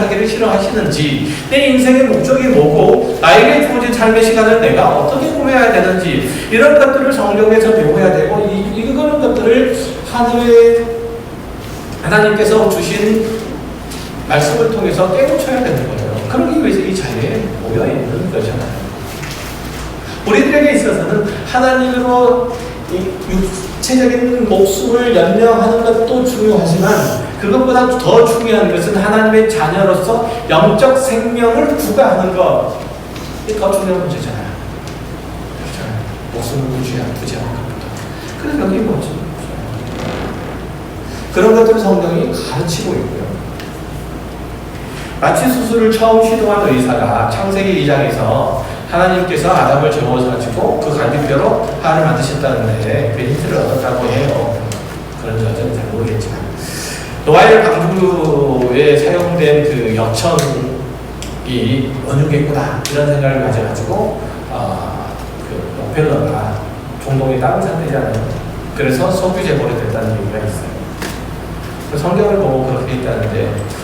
하기를 싫어하시는지, 내 인생의 목적이 뭐고 나에게 주어진 삶의 시간을 내가 어떻게 보내야 되는지, 이런 것들을 성경에서 배워야 되고 이런 것들을 하나님께서 주신 말씀을 통해서 깨우쳐야 되는 거예요. 그러기 위해서 이 자리에 모여 있는 거잖아요. 우리들에게 있어서는 하나님으로 육체적인 목숨을 연명하는 것도 중요하지만 그것보다 더 중요한 것은 하나님의 자녀로서 영적 생명을 구가하는 것. 이게 더 중요한 문제잖아요. 그렇잖아요. 목숨을 부지하는 것보다. 그래서 여기 뭐지? 그런 것들을 성경이 가르치고 있고요. 마취 수술을 처음 시도한 의사가 창세기 2장에서 하나님께서 아담을 재워가지고 그 갈비뼈로 하나를 만드셨다는데 그 힌트를 얻었다고 해요. 그런지 어쩐지 잘 모르겠지만 노아의 방주에 사용된 그 역청이 원흉겠구나 이런 생각을 가져가지고 그 록펠러가 중동의 다른 상태잖아요. 그래서 석유 제물이 됐다는 얘기가 있어요. 성경을 보고 그렇게 있다는데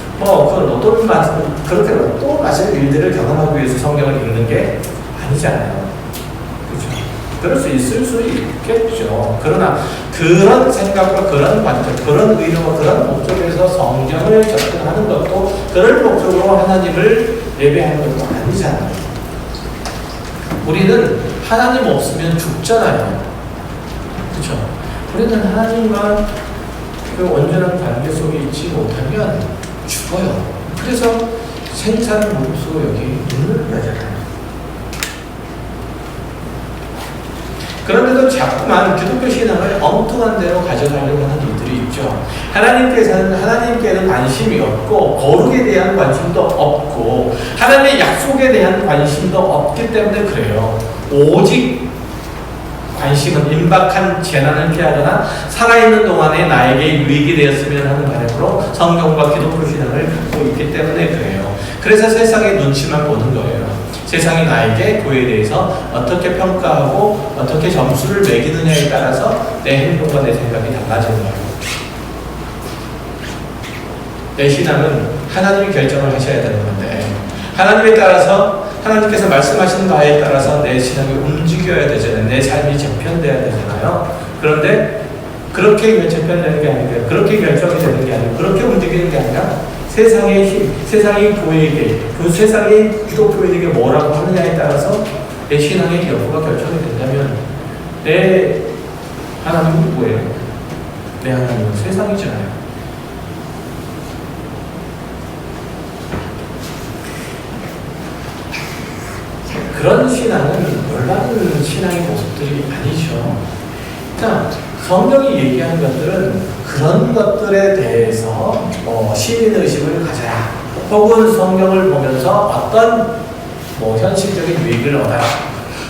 그렇게 로또 마실 일들을 경험하기 위해서 성경을 읽는 게 아니잖아요. 그렇죠? 그럴 수 있을 수 있겠죠. 그러나 그런 생각과 그런 관점, 그런 의도와 그런 목적에서 성경을 접근하는 것도 그럴 목적으로 하나님을 예배하는 것도 아니잖아요. 우리는 하나님 없으면 죽잖아요. 그렇죠? 우리는 하나님과 그 온전한 관계 속에 있지 못하면 죽어요. 그래서 생사를 몫으로 여기 눈을 여잖아요. 그런데도 자꾸만 기독교 신앙을 엉뚱한 대로 가져가려고 하는 이들이 있죠. 하나님께는 관심이 없고 거룩에 대한 관심도 없고 하나님의 약속에 대한 관심도 없기 때문에 그래요. 오직 관심은 임박한 재난을 피하거나 살아있는 동안에 나에게 유익이 되었으면 하는 바람으로 성경과 기독교 신앙을 갖고 있기 때문에 그래요. 그래서 세상의 눈치만 보는 거예요. 세상이 나에게 교회에 대해서 어떻게 평가하고 어떻게 점수를 매기느냐에 따라서 내 행동과 내 생각이 달라지는 거예요. 내 신앙은 하나님이 결정을 하셔야 되는 건데 하나님에 따라서 하나님께서 말씀하시는 바에 따라서 내 신앙이 움직여야 되잖아요. 내 삶이 재편돼야 되잖아요. 그런데 그렇게 재편되는 게 아니라 그렇게 결정이 되는 게 아니라 그렇게 움직이는 게 아니라 세상의 힘, 세상의 교회에게, 세상의 기독교인에게 뭐라고 하느냐에 따라서 내 신앙의 여부가 결정이 된다면 내 하나님은 누구예요? 내 하나님은 세상이잖아요. 그런 신앙은 올바른 신앙의 모습들이 아니죠. 자, 성경이 얘기한 것들은 그런 것들에 대해서 시민의식을 가져라. 혹은 성경을 보면서 어떤 현실적인 유익을 얻어라.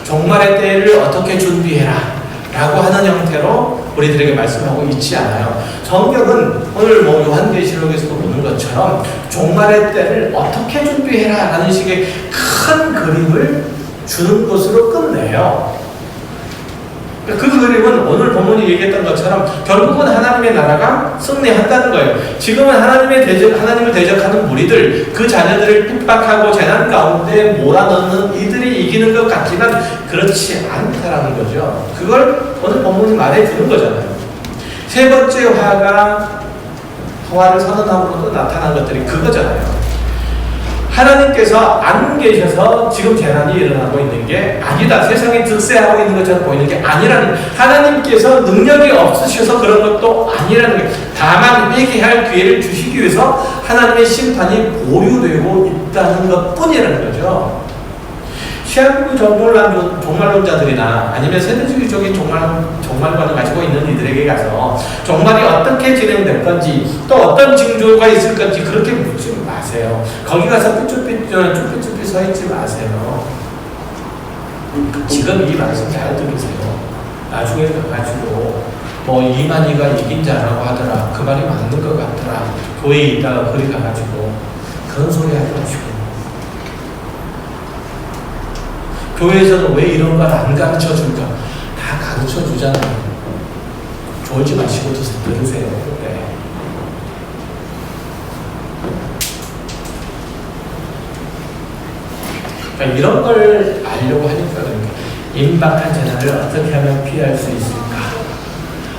종말의 때를 어떻게 준비해라. 라고 하는 형태로 우리들에게 말씀하고 있지 않아요. 성경은 오늘 요한계시록에서도 보는 것처럼 종말의 때를 어떻게 준비해라. 라는 식의 큰 그림을 주는 것으로 끝내요. 그 그림은 오늘 본문이 얘기했던 것처럼 결국은 하나님의 나라가 승리한다는 거예요. 지금은 하나님을 대적하는 무리들, 그 자녀들을 핍박하고 재난 가운데 몰아넣는 이들이 이기는 것 같지만 그렇지 않다라는 거죠. 그걸 오늘 본문이 말해주는 거잖아요. 세 번째 화를 선언함으로도 나타난 것들이 그거잖아요. 하나님께서 안 계셔서 지금 재난이 일어나고 있는 게 아니다. 세상에 득세하고 있는 것처럼 보이는 게 아니라는, 하나님께서 능력이 없으셔서 그런 것도 아니라는 게, 다만 회개할 기회를 주시기 위해서 하나님의 심판이 보류되고 있다는 것 뿐이라는 거죠. 시한부 종말론자들이나 아니면 세대주의적인 종말관을 가지고 있는 이들에게 가서 종말이 어떻게 진행될 건지 또 어떤 징조가 있을 건지 그렇게 묻지 마세요. 거기 가서 쭈삣쭈삣 서 있지 마세요. 지금 이 말씀 잘 들으세요. 나중에 가가지고 이만희가 이긴 자라고 하더라, 그 말이 맞는 것 같더라, 교회에 있다가 거기 가가지고 그런 소리 하지 마시고, 교회에서는 왜 이런 걸 안 가르쳐 줄까? 다 가르쳐 주잖아요. 졸지 마시고 들으세요. 네. 그러니까 이런 걸 알려고 하니까, 그러니까 임박한 재난을 어떻게 하면 피할 수 있을까?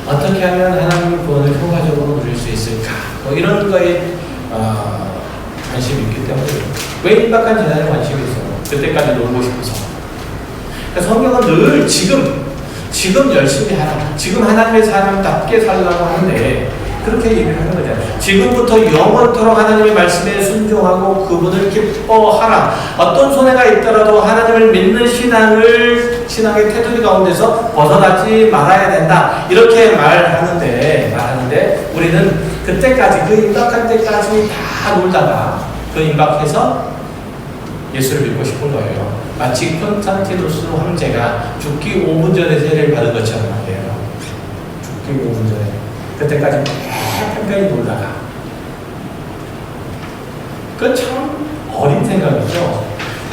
어떻게 하면 하나님의 구원을 효과적으로 누릴 수 있을까? 이런 거에 관심이 있기 때문에. 왜 임박한 재난에 관심이 있어요? 그때까지 놀고 싶어서. 성경은 늘 지금 열심히 하라, 지금 하나님의 사람답게 살라고 하는데 그렇게 얘기를 하는 거잖아요. 지금부터 영원토록 하나님의 말씀에 순종하고 그분을 기뻐하라. 어떤 손해가 있더라도 하나님을 믿는 신앙의 테두리 가운데서 벗어나지 말아야 된다. 이렇게 말하는데 우리는 그때까지, 그 임박할 때까지 다 놀다가 그 임박해서 예수를 믿고 싶은 거예요. 마치 콘스탄티누스 황제가 죽기 5분 전에 세례를 받은 것처럼 말이에요. 죽기 5분 전에. 그때까지 팽팽히 놀다가. 그건 참 어린 생각이죠.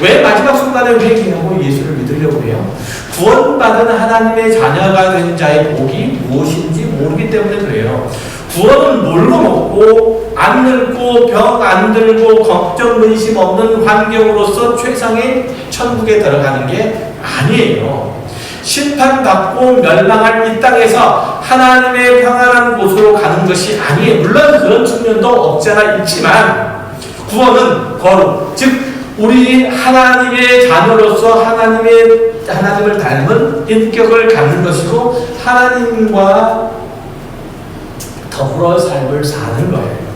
왜 마지막 순간에 회개하고 예수를 믿으려고 해요? 구원받은 하나님의 자녀가 된 자의 복이 무엇인지 모르기 때문에 그래요. 구원은 뭘로 먹고 안 늙고 병 안 들고 걱정 근심 없는 환경으로서 최상의 천국에 들어가는 게 아니에요. 심판받고 멸망할 이 땅에서 하나님의 평안한 곳으로 가는 것이 아니에요. 물론 그런 측면도 없지 않아 있지만 구원은 거룩, 즉 우리 하나님의 자녀로서 하나님을 닮은 인격을 갖는 것이고 하나님과 더불어 삶을 사는 거예요.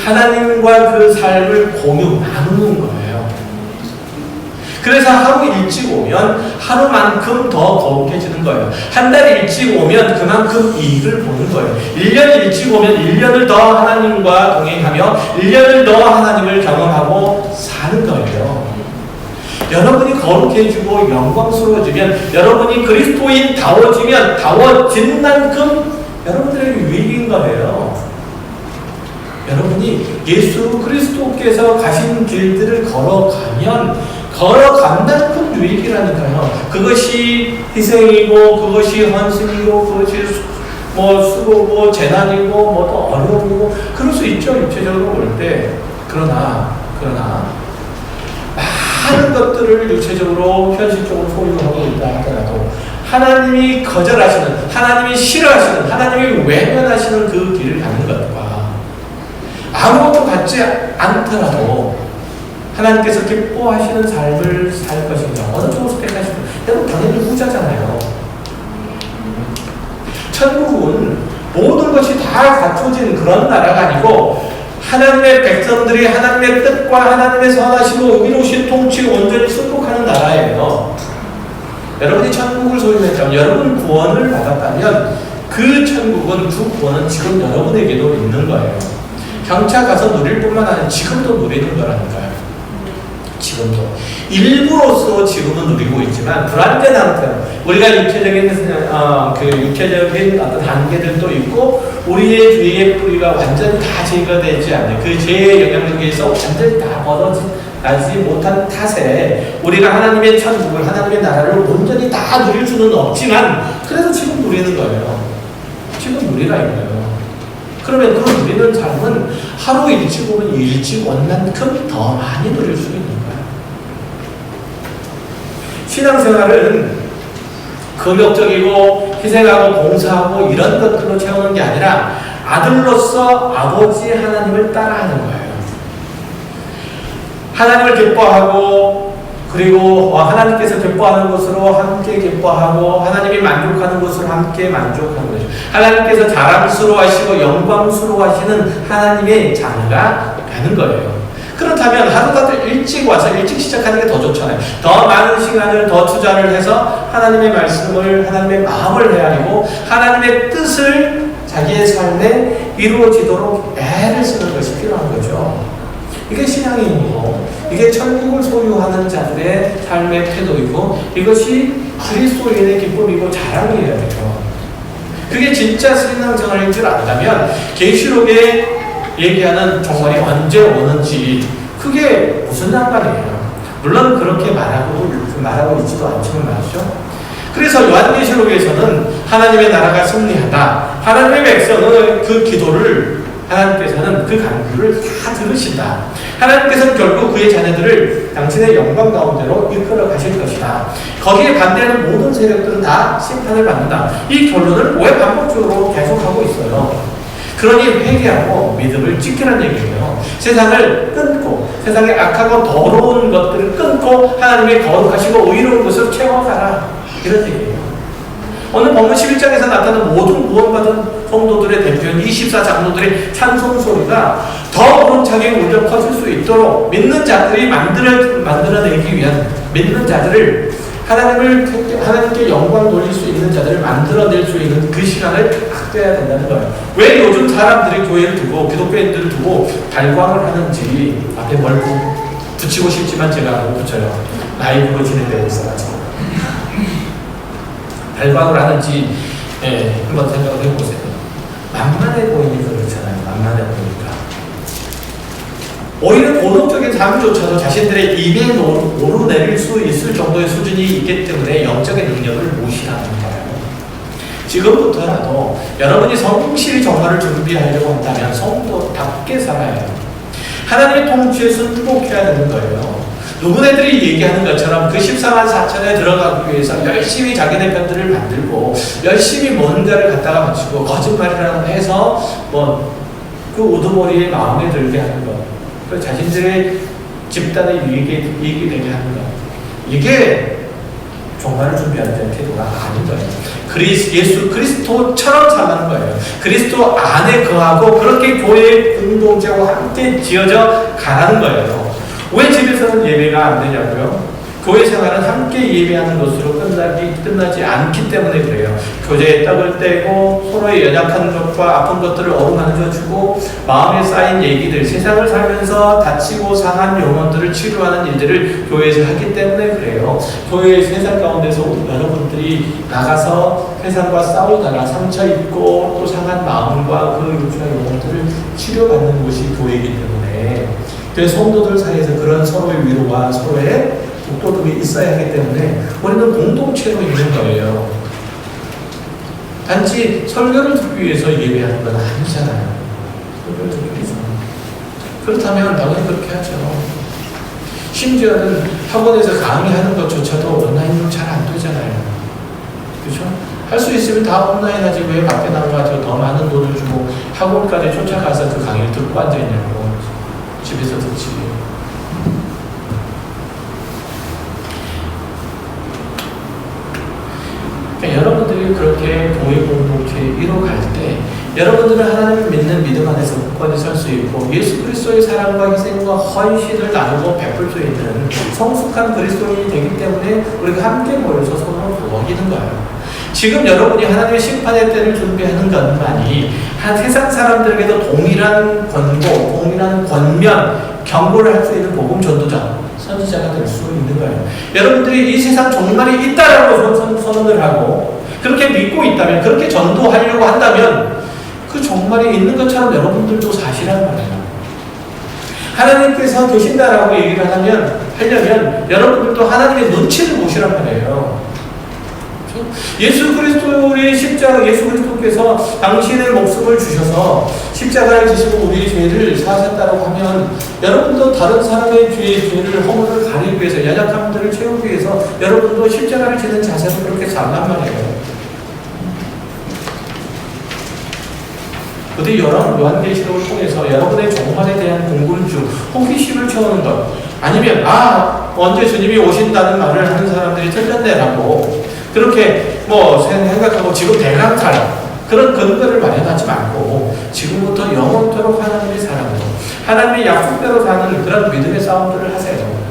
하나님과 그 삶을 나누는 거예요. 그래서 하루 일찍 오면 하루만큼 더 거룩해지는 거예요. 한 달 일찍 오면 그만큼 이익을 보는 거예요. 1년 일찍 오면 1년을 더 하나님과 동행하며 1년을 더 하나님을 경험하고 사는 거예요. 여러분이 거룩해지고 영광스러워지면, 여러분이 그리스도인다워지면, 다워진 만큼 여러분들에게 유익인 거예요. 여러분이 예수 그리스도께서 가신 길들을 걸어간 만큼 유익이라니까요. 그것이 희생이고, 그것이 헌신이고, 그것이 수고고, 재난이고, 또 어려움이고, 그럴 수 있죠. 육체적으로 볼 때. 그러나, 많은 것들을 육체적으로, 현실적으로 소유하고 있다 하더라도, 하나님이 거절하시는, 하나님이 싫어하시는, 하나님이 외면하시는 그 길을 가는 것과 아무것도 갖지 않더라도 하나님께서 기뻐하시는 삶을 살 것인가, 어느 쪽을 선택하시는, 여러분 당연히 후자잖아요. 천국은 모든 것이 다 갖춰진 그런 나라가 아니고 하나님의 백성들이 하나님의 뜻과 하나님의 선하시고 의로우신 통치를 온전히 승복하는 나라예요. 여러분이 천국을 소유했다면, 여러분 구원을 받았다면 그 천국은, 그 구원은 지금 여러분에게도 있는 거예요. 경차 가서 누릴 뿐만 아니라 지금도 누리는 거라니까요. 지금도. 일부로서 지금은 누리고 있지만 불완전한 상태로 우리가 육체적인 어떤 한계들도 있고 우리의 죄의 뿌리가 완전히 다 제거되지 않는 그 죄의 영향력에서 완전히 다 나지 못한 탓에 우리가 하나님의 천국을, 하나님의 나라를 온전히 다 누릴 수는 없지만 그래도 지금 누리는 거예요. 지금 누리라 이거예요. 그러면 그 누리는 삶은 하루 일찍 오면 일찍 온 만큼 더 많이 누릴 수 있는 거예요. 신앙생활은 금욕적이고 희생하고 봉사하고 이런 것들로 채우는 게 아니라 아들로서 아버지 하나님을 따라하는 거예요. 하나님을 기뻐하고 그리고 하나님께서 기뻐하는 것으로 함께 기뻐하고 하나님이 만족하는 것으로 함께 만족하는 거죠. 하나님께서 자랑스러워하시고 영광스러워하시는 하나님의 자녀가 되는 거예요. 그렇다면 하루라도 일찍 와서 일찍 시작하는 게 더 좋잖아요. 더 많은 시간을 더 투자를 해서 하나님의 말씀을, 하나님의 마음을 헤아리고 하나님의 뜻을 자기의 삶에 이루어지도록 애를 쓰는 것이 필요한 거죠. 이게 신앙이고 이게 천국을 소유하는 자들의 삶의 태도이고 이것이 그리스도인의 기쁨이고 자랑이어야 돼요. 그게 진짜 신앙생활인 줄 안다면 계시록에 얘기하는 종말이 언제 오는지 그게 무슨 상관이에요. 물론 그렇게 말하고 있지도 않지만 말이죠. 그래서 요한계시록에서는 하나님의 나라가 승리한다. 하나님의 백성은 그 기도를 하나님께서는 그 간구를 다 들으신다. 하나님께서는 결국 그의 자녀들을 당신의 영광 가운데로 이끌어 가실 것이다. 거기에 반대하는 모든 세력들은 다 심판을 받는다. 이 결론을 왜 반복적으로 계속하고 있어요? 그러니 회개하고 믿음을 지키라는 얘기예요. 세상을 끊고 세상의 악하고 더러운 것들을 끊고 하나님의 거룩하시고 의로운 것을 채워가라. 이런 얘기예요. 오늘 본문 11장에서 나타나는 모든 구원받은 성도들의 대표인 24장로들의 찬송 소리가 더 우렁차게 울려 퍼질 수 있도록 믿는 자들이 만들어내기 위한 믿는 자들을 하나님께 영광 돌릴 수 있는 자들을 만들어낼 수 있는 그 시간을 확대해야 된다는 거예요. 왜 요즘 사람들이 교회를 두고 기독교인들을 두고 발광을 하는지 앞에 뭘 붙이고 싶지만 제가 못 붙여요. 라이브로 진행되고 있어가지고 발광을 하는지 한번 생각을 해보세요. 만만해 보이니까 그렇잖아요. 만만해 보이니까. 오히려 도덕적인 삶조차도 자신들의 입에 오르내릴 수 있을 정도의 수준이 있기 때문에 영적인 능력을 무시하는 거예요. 지금부터라도 여러분이 성실히 정말을 준비하려고 한다면 성도답게 살아야 해요. 하나님의 통치에 순복해야 되는 거예요. 누구네들이 얘기하는 것처럼 그 14만 4천에 들어가기 위해서 열심히 자기네 편들을 만들고 열심히 뭔가를 갖다가 맞추고 거짓말이라고 해서 그 우두머리에 마음에 들게 하는 것, 그 자신들의 집단의 이익이 되게 하는 것, 이게 종말을 준비하는 자의 태도가 아닌 거예요. 예수 그리스도처럼 살라는 거예요. 그리스도 안에 거하고 그렇게 교회의 공동체와 함께 지어져 가라는 거예요. 왜 집에서는 예배가 안 되냐고요? 교회 생활은 함께 예배하는 것으로 끝나지 않기 때문에 그래요. 교제의 떡을 떼고 서로의 연약한 것과 아픈 것들을 어루만져 주고 마음에 쌓인 얘기들, 세상을 살면서 다치고 상한 영혼들을 치료하는 일들을 교회에서 하기 때문에 그래요. 교회의 세상 가운데서 여러분들이 나가서 세상과 싸우다가 상처 입고 또 상한 마음과 그 육신의 영혼들을 치료받는 곳이 교회이기 때문에 그래서 성도들 사이에서 그런 서로의 위로와 서로의 독도움이 있어야 하기 때문에 우리는 공동체로 있는 거예요. 단지 설교를 듣기 위해서 예배하는 건 아니잖아요. 설교를 듣기 위해서. 그렇다면 당연히 그렇게 하죠. 심지어는 학원에서 강의하는 것조차도 온라인으로 잘 안 되잖아요. 그렇죠? 할 수 있으면 다 온라인 하지 왜 밖에 나가서 더 많은 돈을 주고 학원까지 쫓아가서 그 강의를 듣고 앉아있냐고. 집에서 듣지. 그러니까 여러분들이 그렇게 교회 공동체에 이뤄갈 때 여러분들은 하나님을 믿는 믿음 안에서 굳건히 설 수 있고 예수 그리스도의 사랑과 희생과 헌신을 나누고 베풀 수 있는 성숙한 그리스도인이 되기 때문에 우리가 함께 모여서 서로 도와주는 거예요. 지금 여러분이 하나님의 심판의 때를 준비하는 것만이 한 세상 사람들에게도 동일한 권고, 동일한 권면, 경고를 할 수 있는 복음 전도자, 선지자가 될 수 있는 거예요. 여러분들이 이 세상 종말이 있다라고 선언을 하고 그렇게 믿고 있다면, 그렇게 전도하려고 한다면 그 종말이 있는 것처럼 여러분들도 사시란 말이에요. 하나님께서 계신다라고 얘기를 하려면 여러분들도 하나님의 눈치를 보시란 말이에요. 예수 그리스도의 십자가, 예수 그리스도께서 당신의 목숨을 주셔서 십자가를 지시고 우리의 죄를 사하셨다고 하면 여러분도 다른 사람의 죄를 허물을 가리기 위해서, 연약함들을 채우기 위해서 여러분도 십자가를 지는 자세로 그렇게 살란 말이에요. 근데 요한계시록을 통해서 여러분의 종말에 대한 궁금증, 호기심을 채우는 것, 아니면 언제 주님이 오신다는 말을 하는 사람들이 틀렸네라고 그렇게 생각하고 지금 대강탈 그런 근거를 마련하지 말고 지금부터 영원토록 하나님의 사랑으로, 하나님의 약속대로 사는 그런 믿음의 싸움들을 하세요.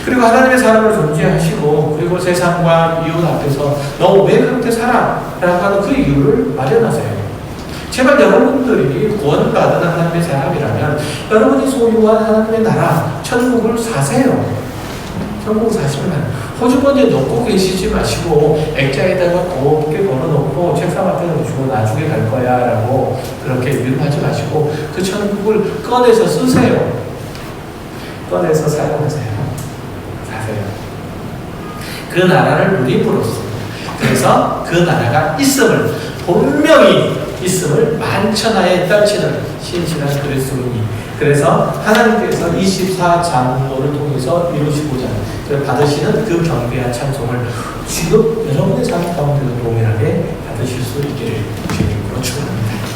그리고 하나님의 사랑을 존재하시고, 그리고 세상과 이웃 앞에서 너 왜 그렇게 살아? 라고 하는 그 이유를 마련하세요. 제발 여러분들이 구원받은 하나님의 사람이라면 여러분이 소유한 하나님의 나라, 천국을 사세요. 천국 사시면 호주머니에 넣고 계시지 마시고 액자에다가 곱게 걸어놓고 책상 앞에 놓으시고 나중에 갈 거야 라고 그렇게 위로하지 마시고 그 천국을 꺼내서 쓰세요. 꺼내서 사용하세요. 사세요. 그 나라를 누림으로써, 그래서 그 나라가 분명히 있음을 만천하에 떨치는 신실한 그리스도인이, 그래서 하나님께서 24장로를 통해서 이루시고자 받으시는 그 경배한 찬송을 지금 여러분의 삶 가운데도 동일하게 받으실 수 있기를 주님으로 축원합니다.